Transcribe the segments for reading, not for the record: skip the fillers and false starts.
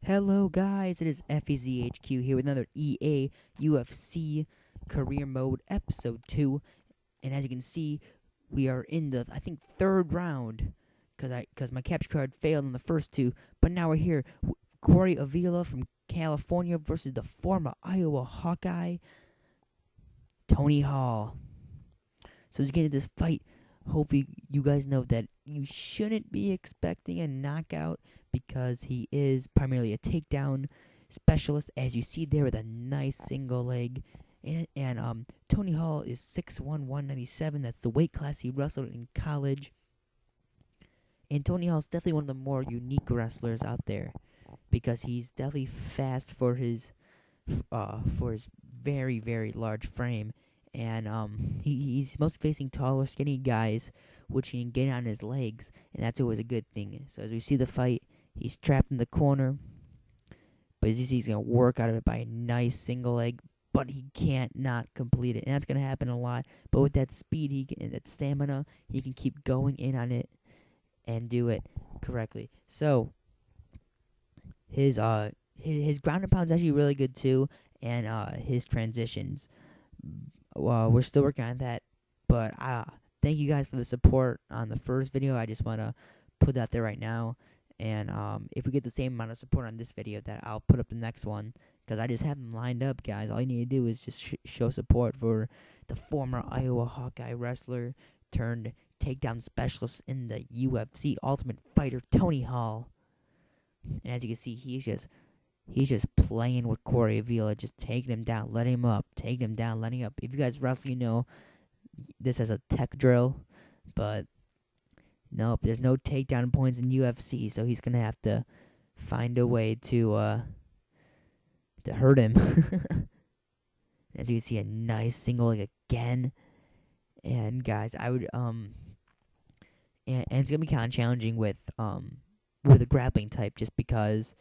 Hello guys, it is FEZHQ here with another EA UFC Career Mode Episode 2. And as you can see, we are in the, I think, third round. Because my capture card failed in the first two. But now we're here. Corey Avila from California versus the former Iowa Hawkeye, Tony Hall. So let's get into this fight. Hopefully you guys know that you shouldn't be expecting a knockout because he is primarily a takedown specialist, as you see there with a nice single leg. And Tony Hall is 6'1", 197. That's the weight class he wrestled in college. And Tony Hall's definitely one of the more unique wrestlers out there because he's definitely fast for his very, very large frame. And he's mostly facing taller, skinny guys, which he can get on his legs, and that's always a good thing. So as we see the fight, he's trapped in the corner, but as you see, he's going to work out of it by a nice single leg, but he can't not complete it, and that's going to happen a lot. But with that speed and that stamina, he can keep going in on it and do it correctly. So his ground and pound is actually really good too, and his transitions. We're still working on that, but thank you guys for the support on the first video. I just want to put that there right now, and if we get the same amount of support on this video, that I'll put up the next one, because I just have them lined up, guys. All you need to do is just show support for the former Iowa Hawkeye wrestler turned takedown specialist in the UFC Ultimate Fighter, Tony Hall. And as you can see, he's just playing with Corey Avila, just taking him down, letting him up, taking him down, letting him up. If you guys wrestle, you know this as a tech drill, but nope, there's no takedown points in UFC, so he's gonna have to find a way to hurt him. As you can see, a nice single leg again, and guys, I would and it's gonna be kind of challenging with a grappling type, just because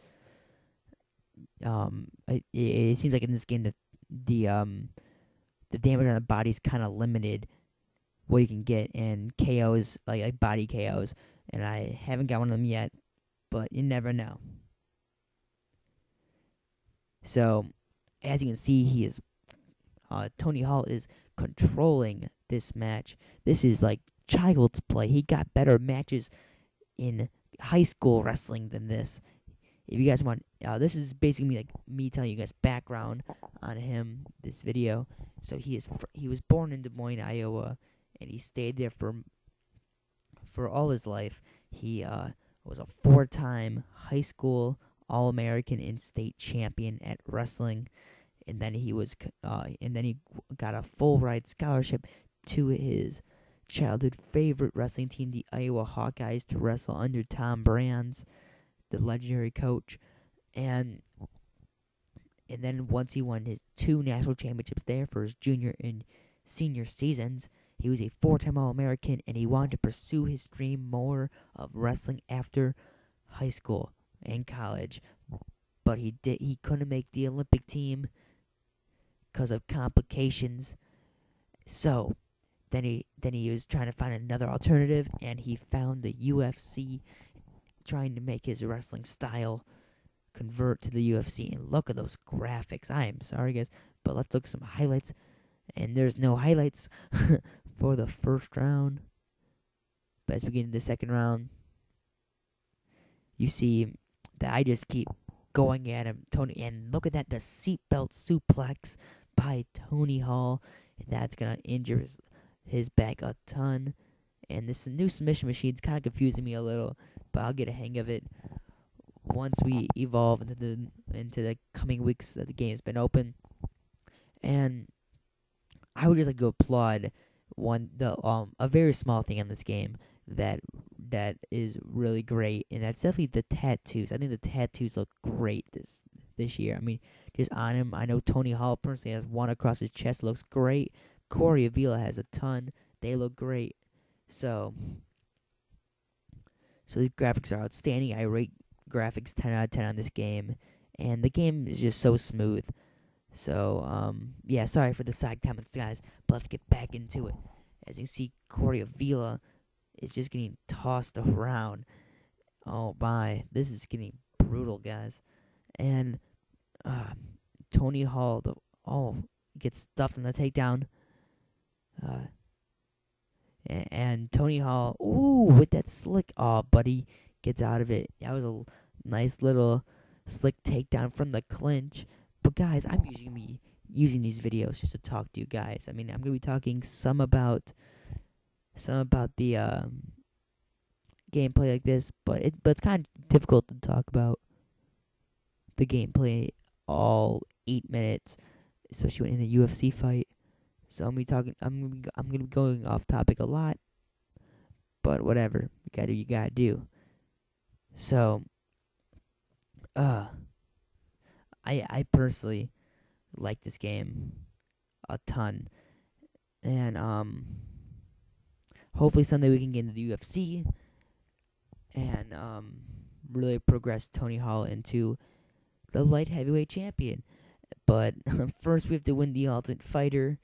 it seems like in this game that the damage on the body is kind of limited, what you can get, and KOs, like body KOs, and I haven't got one of them yet, but you never know. So as you can see, Tony Hall is controlling this match. This is like child's play. He got better matches in high school wrestling than this. If you guys want, this is basically me telling you guys background on him, this video. So he was born in Des Moines, Iowa, and he stayed there for all his life. He was a 4-time high school All-American and state champion at wrestling, and then he got a full ride scholarship to his childhood favorite wrestling team, the Iowa Hawkeyes, to wrestle under Tom Brands, the legendary coach. And then once he won his 2 national championships there for his junior and senior seasons, he was a 4-time All-American, and he wanted to pursue his dream more of wrestling after high school and college. But he couldn't make the Olympic team because of complications. So then he was trying to find another alternative, and he found the UFC, trying to make his wrestling style convert to the UFC. And look at those graphics. I am sorry, guys, but let's look at some highlights. And there's no highlights for the first round. But as we get into the second round, you see that I just keep going at him, Tony. And look at that, the seatbelt suplex by Tony Hall. And that's going to injure his back a ton. And this new submission machine's kind of confusing me a little, but I'll get a hang of it once we evolve into the coming weeks that the game's been open. And I would just like to applaud a very small thing in this game that is really great, and that's definitely the tattoos. I think the tattoos look great this year. I mean, just on him, I know Tony Hall personally has one across his chest, looks great. Corey Avila has a ton. They look great. So these graphics are outstanding. I rate graphics 10 out of 10 on this game, and the game is just so smooth. So yeah, sorry for the side comments, guys, but let's get back into it. As you can see, Corey Avila is just getting tossed around. Oh my, this is getting brutal, guys. and Tony Hall gets stuffed in the takedown. Uh, and Tony Hall, with that slick, buddy gets out of it. That was a nice little slick takedown from the clinch. But guys, I'm usually gonna be using these videos just to talk to you guys. I mean, I'm gonna be talking some about the gameplay like this, but it's kind of difficult to talk about the gameplay all 8 minutes, especially in a UFC fight. So I'm gonna be going off topic a lot, but whatever. You gotta do what you gotta do. So, I personally like this game a ton, and hopefully someday we can get into the UFC and really progress Tony Hall into the light heavyweight champion. But first we have to win the Ultimate Fighter,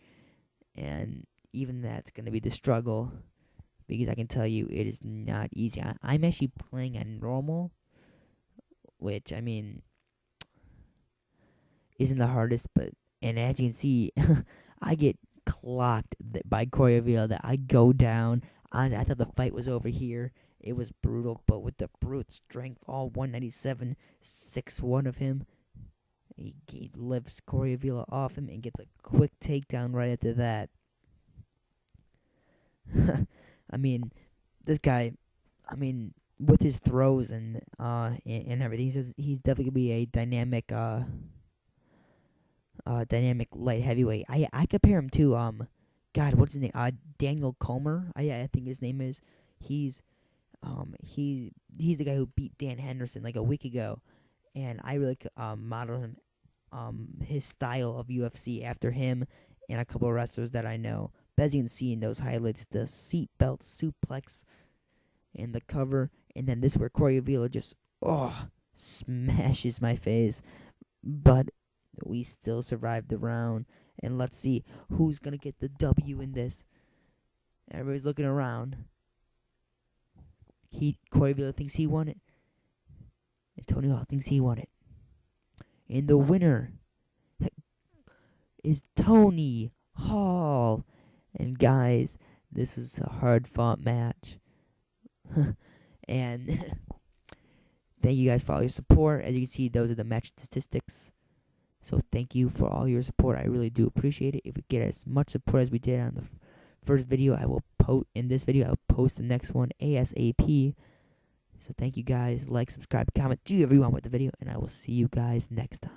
and even that's gonna be the struggle, because I can tell you it is not easy. I'm actually playing on normal, which, I mean, isn't the hardest, and as you can see, I get clocked by Corey Avila. That I go down. I thought the fight was over here. It was brutal, but with the brute strength, all 197, 6'1" of him, he lifts Corey Avila off him and gets a quick takedown right after that. I mean, this guy, with his throws and everything, he's definitely gonna be a dynamic light heavyweight. I compare him to God, what's his name? Daniel Comer. I think his name is. He's the guy who beat Dan Henderson like a week ago, and I really model him his style of UFC after him and a couple of wrestlers that I know. But as you can see in those highlights, the seatbelt suplex and the cover, and then this where Corey Avila just smashes my face, but we still survived the round. And let's see who's gonna get the W in this. Everybody's looking around. Corey Avila thinks he won it, and Tony Hall thinks he won it. And the winner is Tony Hall. And guys, this was a hard-fought match. And thank you guys for all your support. As you can see, those are the match statistics. So thank you for all your support. I really do appreciate it. If we get as much support as we did on the first video, I will in this video, I'll post the next one ASAP. So thank you guys. Like, subscribe, comment, do whatever you want with the video, and I will see you guys next time.